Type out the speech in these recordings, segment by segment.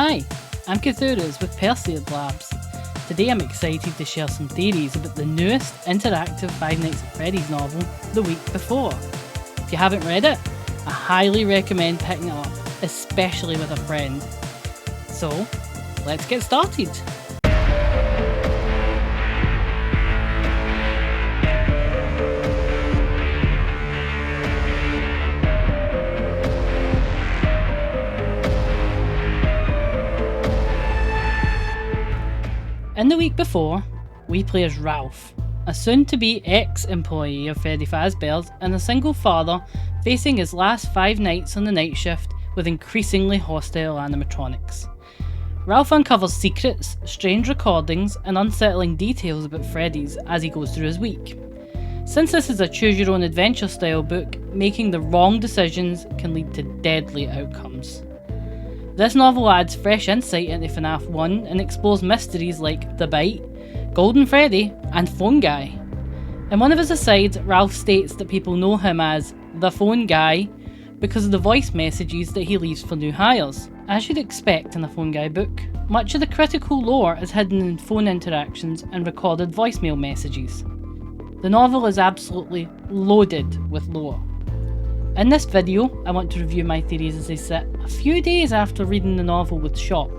Hi, I'm Cthulhu's with Perseid Labs. Today I'm excited to share some theories about the newest interactive Five Nights at Freddy's novel, The Week Before. If you haven't read it, I highly recommend picking it up, especially with a friend. So, let's get started. In The Week Before, we play as Ralph, a soon-to-be ex-employee of Freddy Fazbear's and a single father facing his last 5 nights on the night shift with increasingly hostile animatronics. Ralph uncovers secrets, strange recordings and unsettling details about Freddy's as he goes through his week. Since this is a choose-your-own-adventure style book, making the wrong decisions can lead to deadly outcomes. This novel adds fresh insight into FNAF 1 and explores mysteries like The Bite, Golden Freddy, and Phone Guy. In one of his asides, Ralph states that people know him as the Phone Guy because of the voice messages that he leaves for new hires. As you'd expect in a Phone Guy book, much of the critical lore is hidden in phone interactions and recorded voicemail messages. The novel is absolutely loaded with lore. In this video, I want to review my theories as they sit a few days after reading the novel with shock.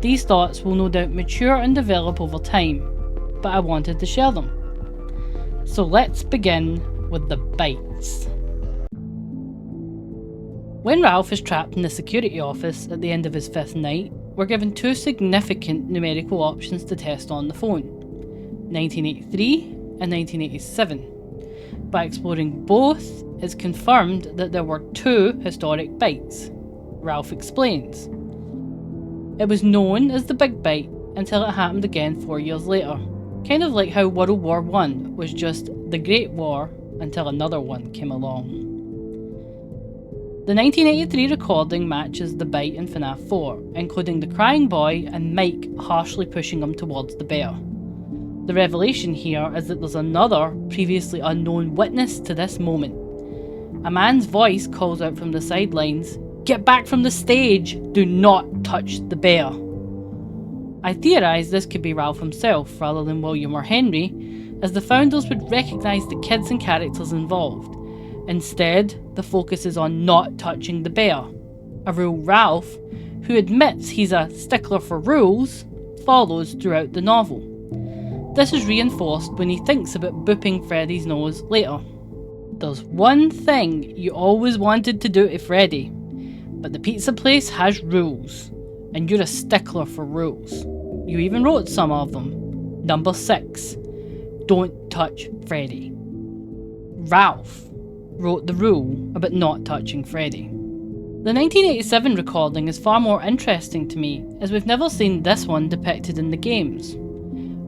These thoughts will no doubt mature and develop over time, but I wanted to share them. So let's begin with the bites. When Ralph is trapped in the security office at the end of his 5th night, we're given 2 significant numerical options to test on the phone, 1983 and 1987. By exploring both, it's confirmed that there were 2 historic bites. Ralph explains. It was known as the Big Bite until it happened again 4 years later. Kind of like how World War I was just the Great War until another one came along. The 1983 recording matches the bite in FNAF 4, including the crying boy and Mike harshly pushing him towards the bear. The revelation here is that there's another, previously unknown witness to this moment. A man's voice calls out from the sidelines, "Get back from the stage! Do not touch the bear!" I theorise this could be Ralph himself rather than William or Henry, as the founders would recognise the kids and characters involved. Instead, the focus is on not touching the bear, a rule Ralph, who admits he's a stickler for rules, follows throughout the novel. This is reinforced when he thinks about booping Freddy's nose later. There's one thing you always wanted to do to Freddy, but the pizza place has rules, and you're a stickler for rules. You even wrote some of them. Number 6, don't touch Freddy. Ralph wrote the rule about not touching Freddy. The 1987 recording is far more interesting to me, as we've never seen this one depicted in the games.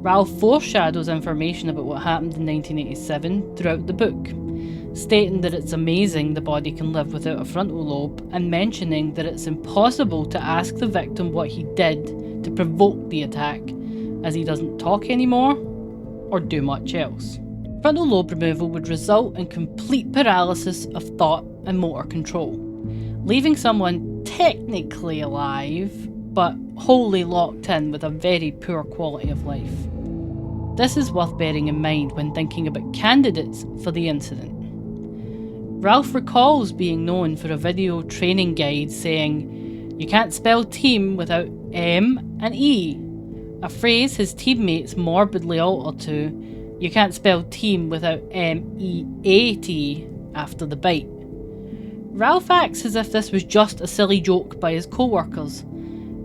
Ralph foreshadows information about what happened in 1987 throughout the book, stating that it's amazing the body can live without a frontal lobe and mentioning that it's impossible to ask the victim what he did to provoke the attack, as he doesn't talk anymore or do much else. Frontal lobe removal would result in complete paralysis of thought and motor control, leaving someone technically alive but wholly locked in with a very poor quality of life. This is worth bearing in mind when thinking about candidates for the incident. Ralph recalls being known for a video training guide saying, "You can't spell team without M and E," a phrase his teammates morbidly alter to, "You can't spell team without MEAT" after the bite. Ralph acts as if this was just a silly joke by his co-workers,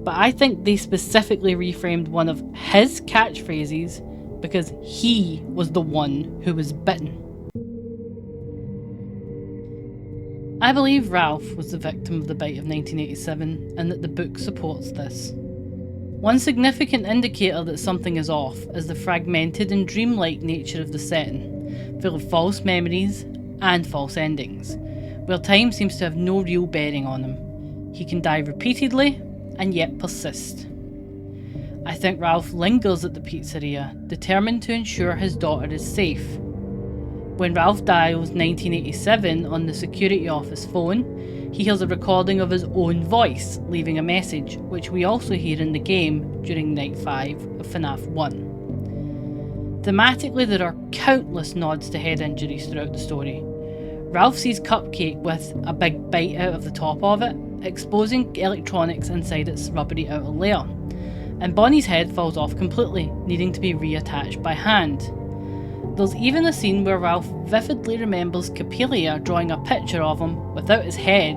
but I think they specifically reframed one of his catchphrases because he was the one who was bitten. I believe Ralph was the victim of the bite of 1987 and that the book supports this. One significant indicator that something is off is the fragmented and dreamlike nature of the setting, full of false memories and false endings, where time seems to have no real bearing on him. He can die repeatedly and yet persist. I think Ralph lingers at the pizzeria, determined to ensure his daughter is safe. When Ralph dials 1987 on the security office phone, he hears a recording of his own voice leaving a message, which we also hear in the game during Night 5 of FNAF 1. Thematically, there are countless nods to head injuries throughout the story. Ralph sees Cupcake with a big bite out of the top of it, exposing electronics inside its rubbery outer layer, and Bonnie's head falls off completely, needing to be reattached by hand. There's even a scene where Ralph vividly remembers Capelia drawing a picture of him without his head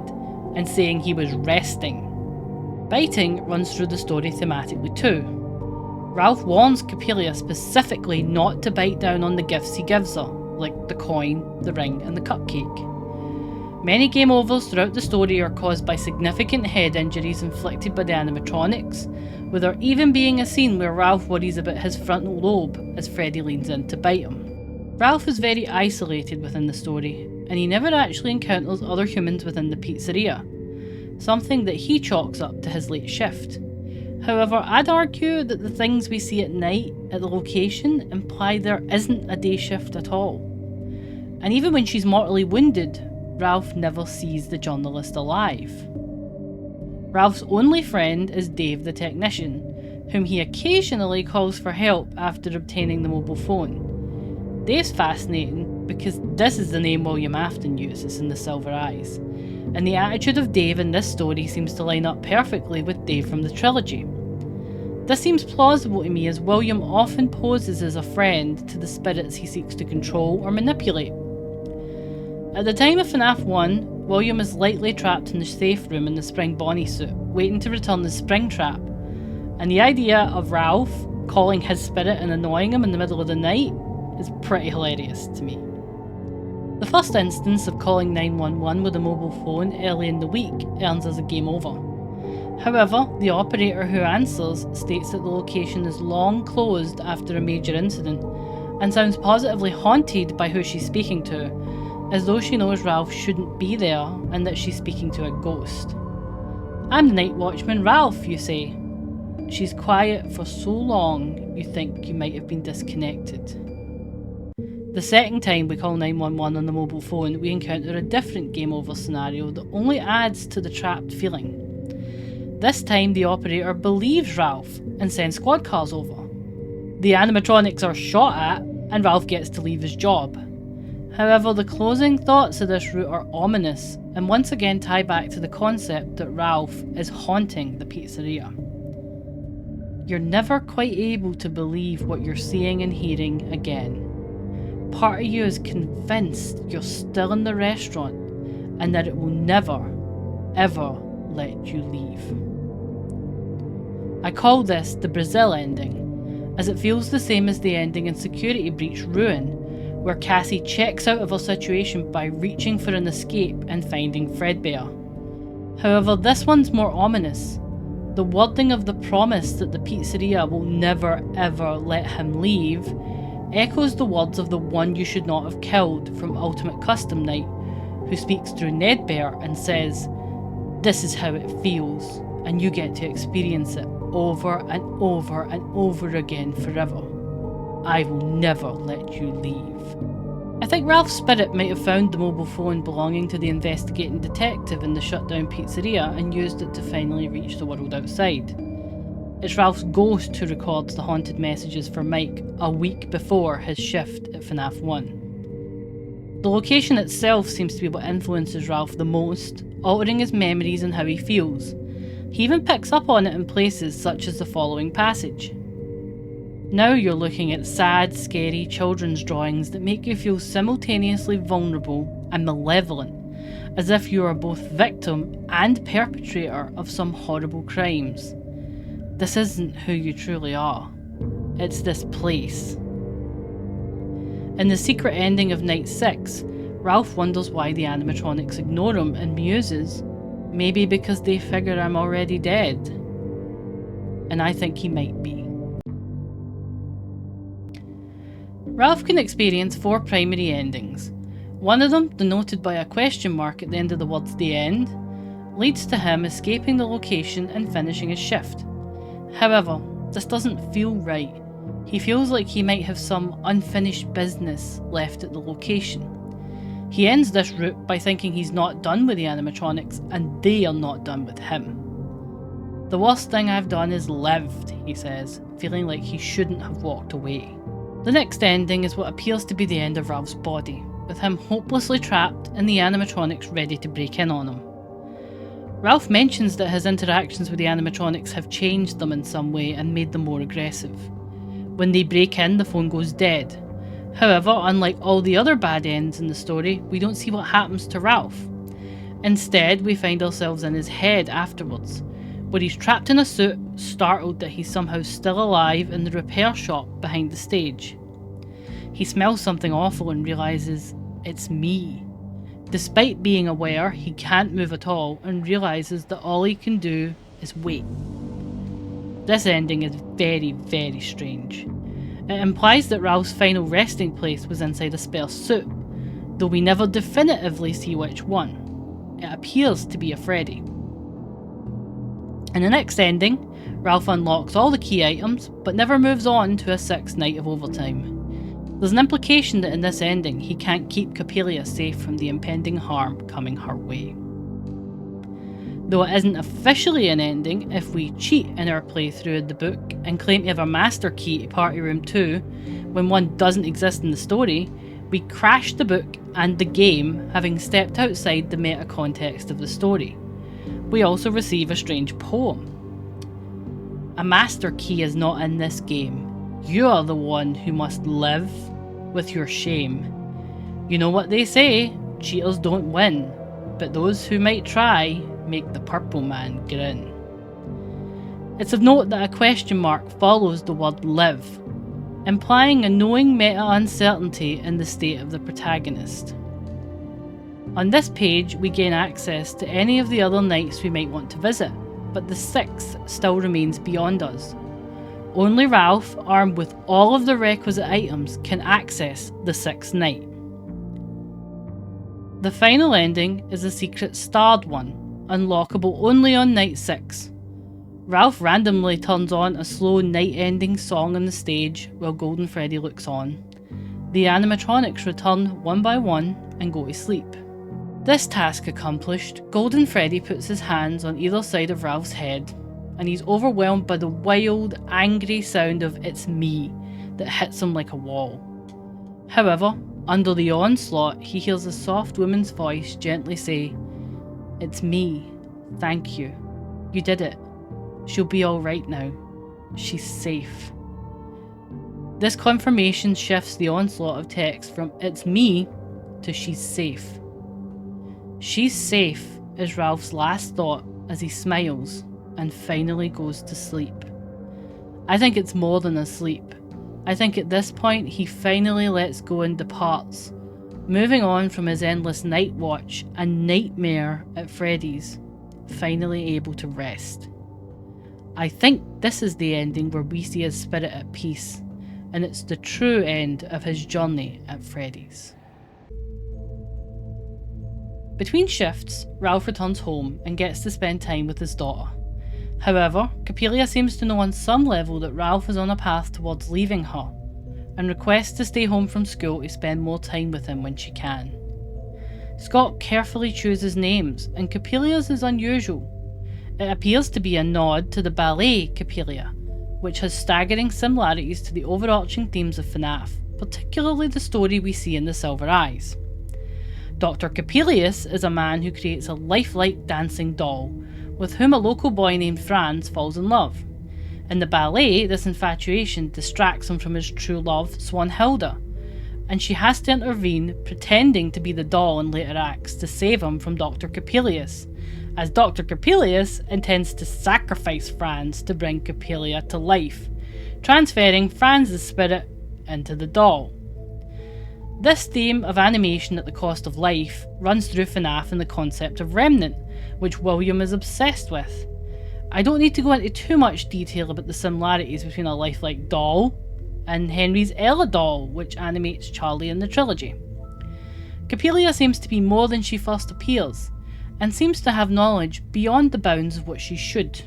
and saying he was resting. Biting runs through the story thematically too. Ralph warns Capelia specifically not to bite down on the gifts he gives her, like the coin, the ring and the cupcake. Many game overs throughout the story are caused by significant head injuries inflicted by the animatronics, with there even being a scene where Ralph worries about his frontal lobe as Freddy leans in to bite him. Ralph is very isolated within the story, and he never actually encounters other humans within the pizzeria, something that he chalks up to his late shift. However, I'd argue that the things we see at night at the location imply there isn't a day shift at all. And even when she's mortally wounded, Ralph never sees the journalist alive. Ralph's only friend is Dave the technician, whom he occasionally calls for help after obtaining the mobile phone. Dave's fascinating because this is the name William Afton uses in The Silver Eyes, and the attitude of Dave in this story seems to line up perfectly with Dave from the trilogy. This seems plausible to me as William often poses as a friend to the spirits he seeks to control or manipulate. At the time of FNAF 1, William is likely trapped in the safe room in the Spring Bonnie suit, waiting to return the spring trap, and the idea of Ralph calling his spirit and annoying him in the middle of the night is pretty hilarious to me. The first instance of calling 911 with a mobile phone early in the week earns us a game over. However, the operator who answers states that the location is long closed after a major incident and sounds positively haunted by who she's speaking to, as though she knows Ralph shouldn't be there and that she's speaking to a ghost. "I'm the night watchman, Ralph," you say. She's quiet for so long you think you might have been disconnected. The second time we call 911 on the mobile phone, we encounter a different game over scenario that only adds to the trapped feeling. This time the operator believes Ralph and sends squad cars over. The animatronics are shot at and Ralph gets to leave his job. However, the closing thoughts of this route are ominous and once again tie back to the concept that Ralph is haunting the pizzeria. You're never quite able to believe what you're seeing and hearing again. Part of you is convinced you're still in the restaurant and that it will never, ever let you leave. I call this the Brazil ending, as it feels the same as the ending in Security Breach Ruin, where Cassie checks out of her situation by reaching for an escape and finding Fredbear. However, this one's more ominous. The wording of the promise that the pizzeria will never ever let him leave echoes the words of the one you should not have killed from Ultimate Custom Night, who speaks through Nedbear and says, "This is how it feels, and you get to experience it over and over and over again forever. I will never let you leave." I think Ralph's spirit might have found the mobile phone belonging to the investigating detective in the shutdown pizzeria and used it to finally reach the world outside. It's Ralph's ghost who records the haunted messages for Mike a week before his shift at FNAF 1. The location itself seems to be what influences Ralph the most, altering his memories and how he feels. He even picks up on it in places such as the following passage. Now you're looking at sad, scary children's drawings that make you feel simultaneously vulnerable and malevolent, as if you are both victim and perpetrator of some horrible crimes. This isn't who you truly are. It's this place. In the secret ending of Night 6, Ralph wonders why the animatronics ignore him and muses, maybe because they figure I'm already dead. And I think he might be. Ralph can experience 4 primary endings. One of them, denoted by a question mark at the end of the words "the end," leads to him escaping the location and finishing his shift. However, this doesn't feel right, He feels like he might have some unfinished business left at the location. He ends this route by thinking he's not done with the animatronics and they are not done with him. "The worst thing I've done is lived," he says, feeling like he shouldn't have walked away. The next ending is what appears to be the end of Ralph's body, with him hopelessly trapped and the animatronics ready to break in on him. Ralph mentions that his interactions with the animatronics have changed them in some way and made them more aggressive. When they break in, the phone goes dead. However, unlike all the other bad ends in the story, we don't see what happens to Ralph. Instead, we find ourselves in his head afterwards, where he's trapped in a suit, startled that he's somehow still alive in the repair shop behind the stage. He smells something awful and realises it's me. Despite being aware he can't move at all and realises that all he can do is wait. This ending is very, very strange. It implies that Ralph's final resting place was inside a spare suit, though we never definitively see which one. It appears to be a Freddy. In the next ending, Ralph unlocks all the key items, but never moves on to a 6th night of overtime. There's an implication that in this ending he can't keep Coppelia safe from the impending harm coming her way. Though it isn't officially an ending, if we cheat in our playthrough of the book and claim to have a master key to Party Room 2 when one doesn't exist in the story, we crash the book and the game having stepped outside the meta context of the story. We also receive a strange poem. "A master key is not in this game. You are the one who must live with your shame. You know what they say, cheaters don't win, but those who might try make the purple man grin." It's of note that a question mark follows the word live, implying a knowing meta uncertainty in the state of the protagonist. On this page we gain access to any of the other nights we might want to visit, but the 6th still remains beyond us. Only Ralph, armed with all of the requisite items, can access the 6th night. The final ending is a secret starred one, unlockable only on night 6. Ralph randomly turns on a slow night-ending song on the stage while Golden Freddy looks on. The animatronics return one by one and go to sleep. This task accomplished, Golden Freddy puts his hands on either side of Ralph's head, and he's overwhelmed by the wild, angry sound of "it's me" that hits him like a wall. However, under the onslaught, he hears a soft woman's voice gently say, "It's me. Thank you. You did it. She'll be alright now. She's safe." This confirmation shifts the onslaught of text from "it's me" to "she's safe." "She's safe" is Ralph's last thought as he smiles and finally goes to sleep. I think it's more than a sleep. I think at this point he finally lets go and departs, moving on from his endless night watch and nightmare at Freddy's, finally able to rest. I think this is the ending where we see his spirit at peace, and it's the true end of his journey at Freddy's. Between shifts, Ralph returns home and gets to spend time with his daughter. However, Coppelia seems to know on some level that Ralph is on a path towards leaving her, and requests to stay home from school to spend more time with him when she can. Scott carefully chooses names, and Coppelia's is unusual. It appears to be a nod to the ballet Coppelia, which has staggering similarities to the overarching themes of FNAF, particularly the story we see in The Silver Eyes. Dr. Coppelius is a man who creates a lifelike dancing doll, with whom a local boy named Franz falls in love. In the ballet, this infatuation distracts him from his true love, Swanhilda, and she has to intervene, pretending to be the doll in later acts to save him from Dr. Coppelius, as Dr. Coppelius intends to sacrifice Franz to bring Coppelia to life, transferring Franz's spirit into the doll. This theme of animation at the cost of life runs through FNAF and the concept of Remnant, which William is obsessed with. I don't need to go into too much detail about the similarities between a lifelike doll and Henry's Ella doll, which animates Charlie in the trilogy. Coppelia seems to be more than she first appears, and seems to have knowledge beyond the bounds of what she should.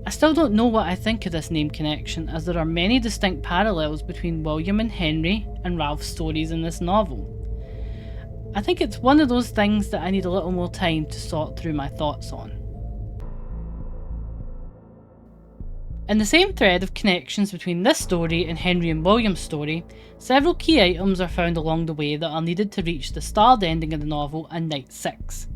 I still don't know what I think of this name connection, as there are many distinct parallels between William and Henry and Ralph's stories in this novel. I think it's one of those things that I need a little more time to sort through my thoughts on. In the same thread of connections between this story and Henry and William's story, several key items are found along the way that are needed to reach the starred ending of the novel and Night 6.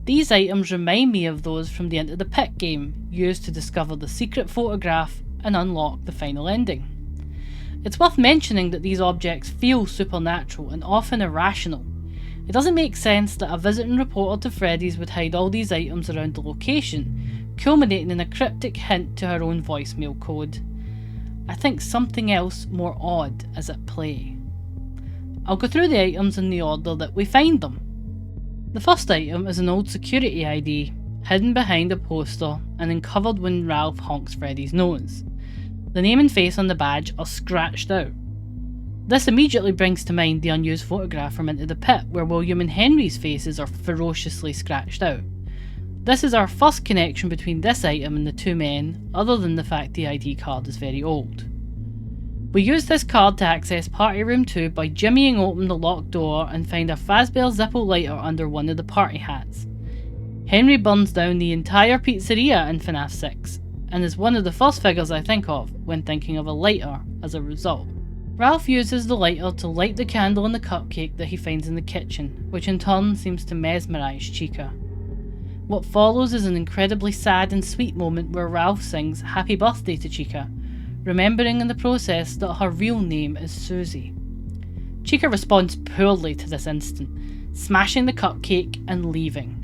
These items remind me of those from the Into the Pit game, used to discover the secret photograph and unlock the final ending. It's worth mentioning that these objects feel supernatural and often irrational. It doesn't make sense that a visiting reporter to Freddy's would hide all these items around the location, culminating in a cryptic hint to her own voicemail code. I think something else more odd is at play. I'll go through the items in the order that we find them. The first item is an old security ID, hidden behind a poster and uncovered when Ralph honks Freddy's nose. The name and face on the badge are scratched out. This immediately brings to mind the unused photograph from Into the Pit, where William and Henry's faces are ferociously scratched out. This is our first connection between this item and the two men, other than the fact the ID card is very old. We use this card to access Party Room 2 by jimmying open the locked door and find a Fazbear Zippo lighter under one of the party hats. Henry burns down the entire pizzeria in FNAF 6, and is one of the first figures I think of when thinking of a lighter as a result. Ralph uses the lighter to light the candle in the cupcake that he finds in the kitchen, which in turn seems to mesmerise Chica. What follows is an incredibly sad and sweet moment where Ralph sings Happy Birthday to Chica, remembering in the process that her real name is Susie. Chica responds poorly to this instant, smashing the cupcake and leaving.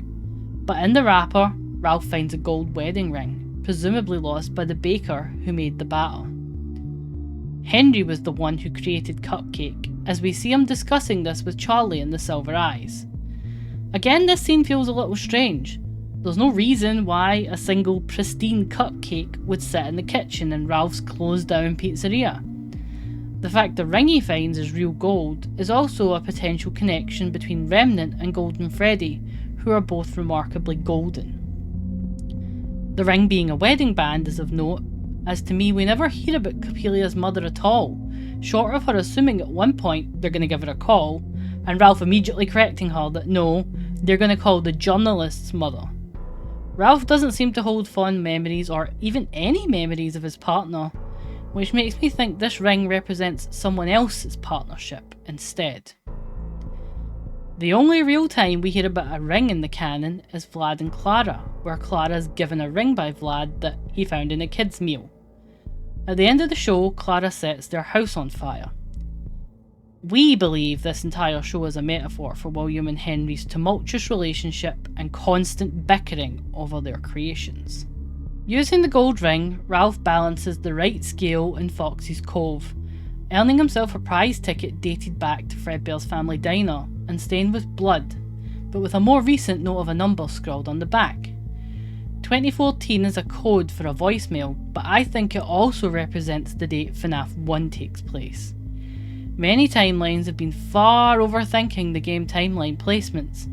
But in the wrapper, Ralph finds a gold wedding ring, presumably lost by the baker who made the batter. Henry was the one who created Cupcake, as we see him discussing this with Charlie in the Silver Eyes. Again, this scene feels a little strange. There's no reason why a single pristine cupcake would sit in the kitchen in Ralph's closed down pizzeria. The fact the ring he finds is real gold is also a potential connection between Remnant and Golden Freddy, who are both remarkably golden. The ring being a wedding band is of note, as to me we never hear about Coppelia's mother at all, short of her assuming at one point they're going to give her a call, and Ralph immediately correcting her that no, they're going to call the journalist's mother. Ralph doesn't seem to hold fond memories or even any memories of his partner, which makes me think this ring represents someone else's partnership instead. The only real time we hear about a ring in the canon is Vlad and Clara, where Clara is given a ring by Vlad that he found in a kid's meal. At the end of the show, Clara sets their house on fire. We believe this entire show is a metaphor for William and Henry's tumultuous relationship and constant bickering over their creations. Using the gold ring, Ralph balances the right scale in Foxy's Cove, earning himself a prize ticket dated back to Fredbear's family diner and stained with blood, but with a more recent note of a number scrawled on the back. 2014 is a code for a voicemail, but I think it also represents the date FNAF 1 takes place. Many timelines have been far overthinking the game timeline placements.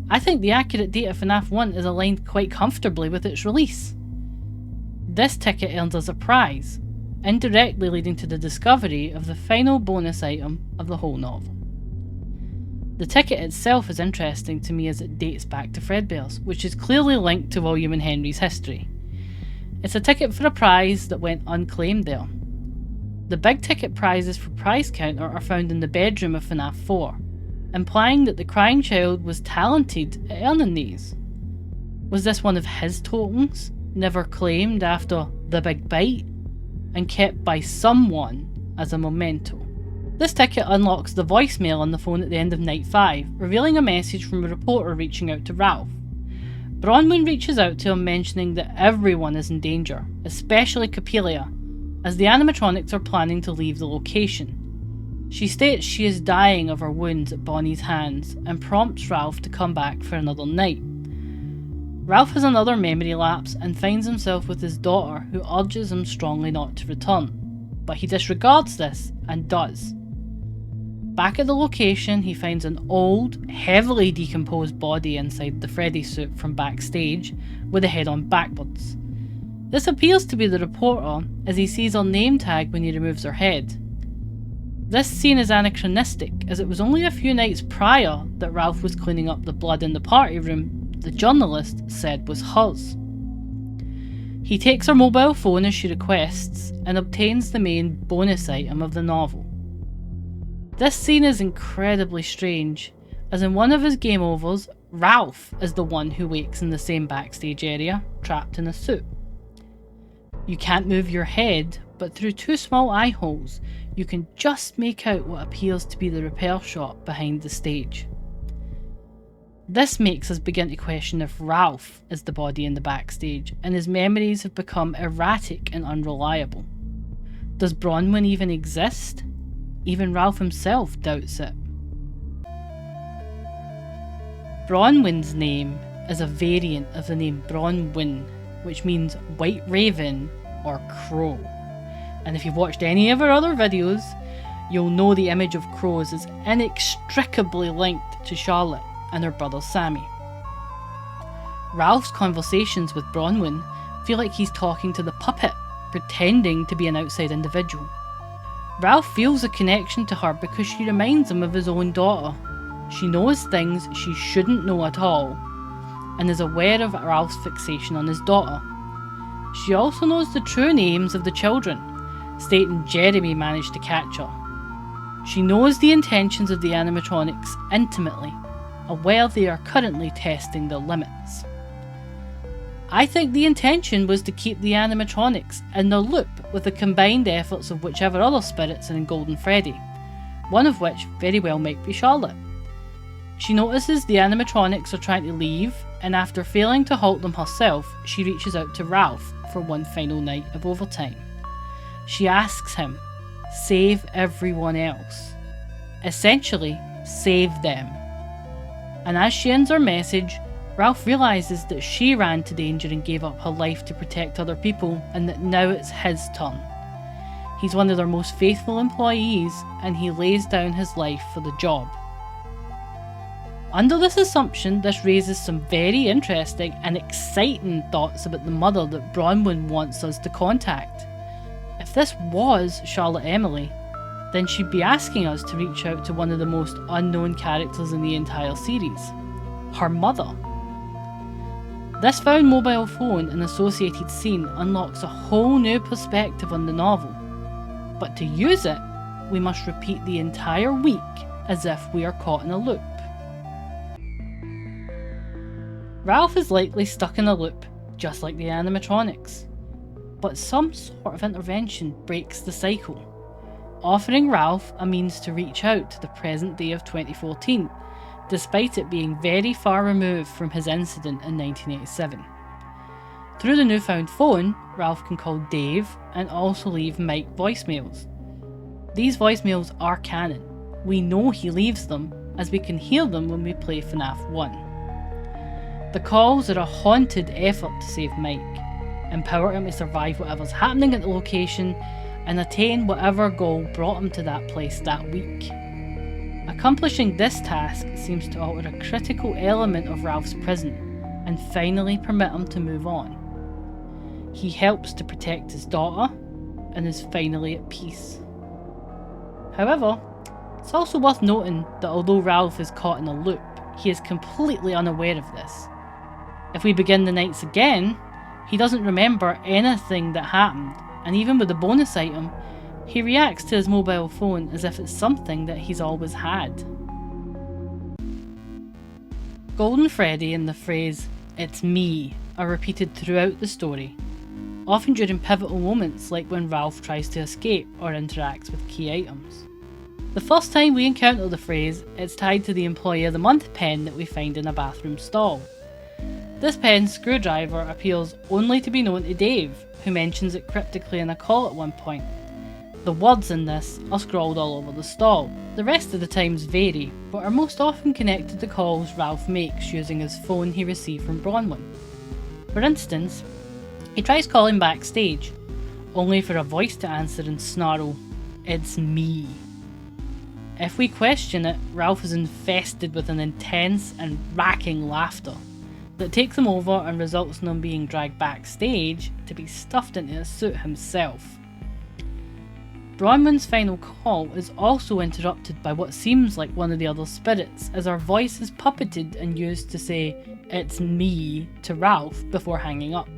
I think the accurate date of FNAF 1 is aligned quite comfortably with its release. This ticket earns us a prize, indirectly leading to the discovery of the final bonus item of the whole novel. The ticket itself is interesting to me as it dates back to Fredbear's, which is clearly linked to William and Henry's history. It's a ticket for a prize that went unclaimed there. The big ticket prizes for prize counter are found in the bedroom of FNAF 4, implying that the crying child was talented at earning these. Was this one of his tokens, never claimed after the big bite, and kept by someone as a memento? This ticket unlocks the voicemail on the phone at the end of Night 5, revealing a message from a reporter reaching out to Ralph. Bronwin reaches out to him mentioning that everyone is in danger, especially Coppelia, as the animatronics are planning to leave the location. She states she is dying of her wounds at Bonnie's hands and prompts Ralph to come back for another night. Ralph has another memory lapse and finds himself with his daughter, who urges him strongly not to return, but he disregards this and does. Back at the location, he finds an old, heavily decomposed body inside the Freddy suit from backstage, with the head on backwards. This appears to be the reporter, as he sees her name tag when he removes her head. This scene is anachronistic, as it was only a few nights prior that Ralph was cleaning up the blood in the party room the journalist said was hers. He takes her mobile phone as she requests and obtains the main bonus item of the novel. This scene is incredibly strange, as in one of his game overs, Ralph is the one who wakes in the same backstage area, trapped in a suit. You can't move your head, but through two small eye holes, you can just make out what appears to be the repair shop behind the stage. This makes us begin to question if Ralph is the body in the backstage, and his memories have become erratic and unreliable. Does Bronwin even exist? Even Ralph himself doubts it. Bronwin's name is a variant of the name Bronwin, which means white raven or crow. And if you've watched any of our other videos, you'll know the image of crows is inextricably linked to Charlotte and her brother Sammy. Ralph's conversations with Bronwin feel like he's talking to the puppet, pretending to be an outside individual. Ralph feels a connection to her because she reminds him of his own daughter. She knows things she shouldn't know at all, and is aware of Ralph's fixation on his daughter. She also knows the true names of the children, stating Jeremy managed to catch her. She knows the intentions of the animatronics intimately, aware they are currently testing their limits. I think the intention was to keep the animatronics in the loop with the combined efforts of whichever other spirits are in Golden Freddy, one of which very well might be Charlotte. She notices the animatronics are trying to leave, and after failing to halt them herself, she reaches out to Ralph for one final night of overtime. She asks him, save everyone else. Essentially, save them. And as she ends her message, Ralph realises that she ran to danger and gave up her life to protect other people, and that now it's his turn. He's one of their most faithful employees, and he lays down his life for the job. Under this assumption, this raises some very interesting and exciting thoughts about the mother that Bronwin wants us to contact. If this was Charlotte Emily, then she'd be asking us to reach out to one of the most unknown characters in the entire series, her mother. This found mobile phone and associated scene unlocks a whole new perspective on the novel, but to use it, we must repeat the entire week as if we are caught in a loop. Ralph is likely stuck in a loop, just like the animatronics. But some sort of intervention breaks the cycle, offering Ralph a means to reach out to the present day of 2014, despite it being very far removed from his incident in 1987. Through the newfound phone, Ralph can call Dave and also leave Mike voicemails. These voicemails are canon. We know he leaves them, as we can hear them when we play FNAF 1. The calls are a haunted effort to save Mike, empower him to survive whatever's happening at the location, and attain whatever goal brought him to that place that week. Accomplishing this task seems to alter a critical element of Ralph's prison, and finally permit him to move on. He helps to protect his daughter, and is finally at peace. However, it's also worth noting that although Ralph is caught in a loop, he is completely unaware of this. If we begin the nights again, he doesn't remember anything that happened, and even with the bonus item, he reacts to his mobile phone as if it's something that he's always had. Golden Freddy and the phrase, "It's me," are repeated throughout the story, often during pivotal moments like when Ralph tries to escape or interacts with key items. The first time we encounter the phrase, it's tied to the Employee of the Month pen that we find in a bathroom stall. This pen's screwdriver appears only to be known to Dave, who mentions it cryptically in a call at one point. The words in this are scrawled all over the stall. The rest of the times vary, but are most often connected to calls Ralph makes using his phone he received from Bronwin. For instance, he tries calling backstage, only for a voice to answer and snarl, "It's me." If we question it, Ralph is infested with an intense and racking laughter, that takes him over and results in him being dragged backstage to be stuffed into a suit himself. Bronwin's final call is also interrupted by what seems like one of the other spirits, as our voice is puppeted and used to say, "It's me," to Ralph before hanging up.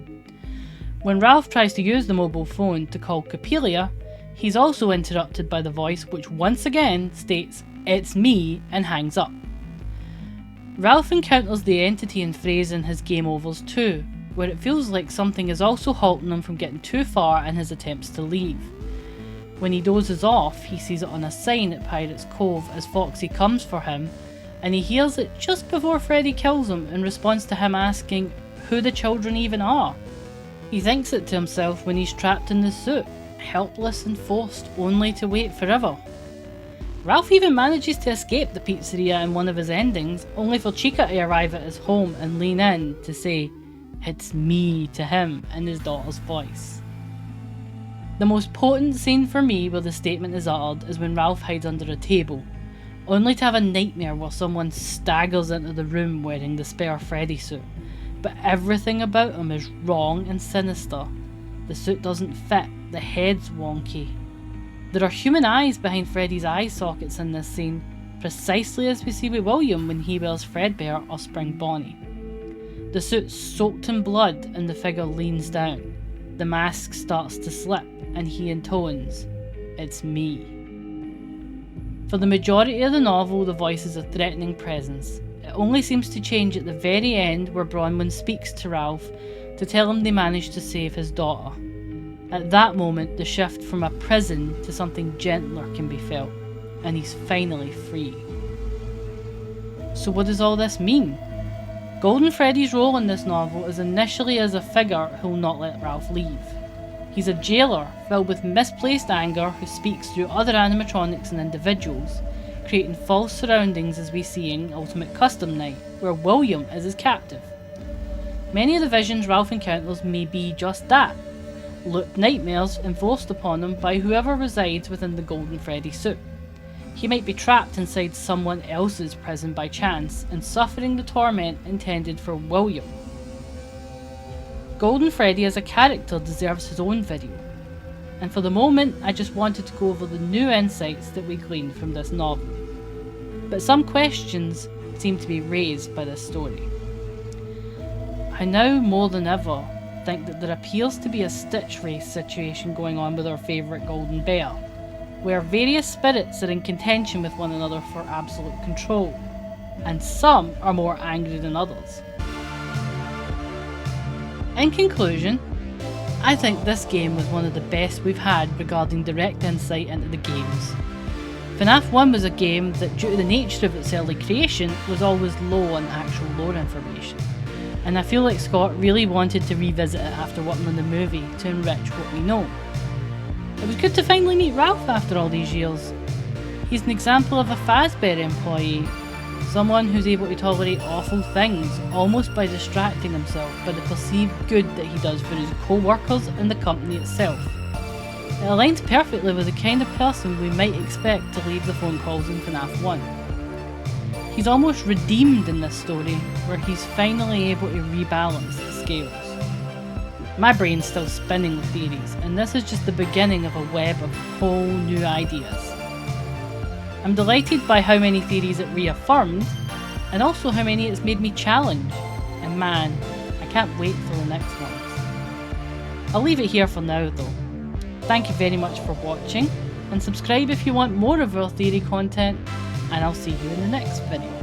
When Ralph tries to use the mobile phone to call Coppelia, he's also interrupted by the voice which once again states, "It's me," and hangs up. Ralph encounters the entity and phrase in his game overs too, where it feels like something is also halting him from getting too far in his attempts to leave. When he dozes off, he sees it on a sign at Pirate's Cove as Foxy comes for him, and he hears it just before Freddy kills him in response to him asking who the children even are. He thinks it to himself when he's trapped in the suit, helpless and forced only to wait forever. Ralph even manages to escape the pizzeria in one of his endings, only for Chica to arrive at his home and lean in to say, "It's me," to him in his daughter's voice. The most potent scene for me where the statement is uttered is when Ralph hides under a table, only to have a nightmare where someone staggers into the room wearing the spare Freddy suit, but everything about him is wrong and sinister. The suit doesn't fit, the head's wonky. There are human eyes behind Freddy's eye sockets in this scene, precisely as we see with William when he wears Fredbear or Spring Bonnie. The suit's soaked in blood and the figure leans down. The mask starts to slip and he intones, "It's me." For the majority of the novel, the voice is a threatening presence. It only seems to change at the very end where Bronwin speaks to Ralph to tell him they managed to save his daughter. At that moment, the shift from a prison to something gentler can be felt, and he's finally free. So what does all this mean? Golden Freddy's role in this novel is initially as a figure who'll not let Ralph leave. He's a jailer filled with misplaced anger who speaks through other animatronics and individuals, creating false surroundings as we see in Ultimate Custom Night, where William is his captive. Many of the visions Ralph encounters may be just that, looped nightmares enforced upon him by whoever resides within the Golden Freddy suit. He might be trapped inside someone else's prison by chance and suffering the torment intended for William. Golden Freddy as a character deserves his own video, and for the moment I just wanted to go over the new insights that we gleaned from this novel. But some questions seem to be raised by this story. I now more than ever think that there appears to be a Stitch race situation going on with our favourite Golden Bear, where various spirits are in contention with one another for absolute control, and some are more angry than others. In conclusion, I think this game was one of the best we've had regarding direct insight into the games. FNAF 1 was a game that, due to the nature of its early creation, was always low on actual lore information, and I feel like Scott really wanted to revisit it after working on the movie to enrich what we know. It was good to finally meet Ralph after all these years. He's an example of a Fazbear employee, someone who's able to tolerate awful things almost by distracting himself by the perceived good that he does for his co-workers and the company itself. It aligns perfectly with the kind of person we might expect to leave the phone calls in FNAF 1. He's almost redeemed in this story, where he's finally able to rebalance the scales. My brain's still spinning with theories, and this is just the beginning of a web of whole new ideas. I'm delighted by how many theories it reaffirmed, and also how many it's made me challenge, and man, I can't wait for the next ones. I'll leave it here for now though. Thank you very much for watching, and subscribe if you want more of our theory content, and I'll see you in the next video.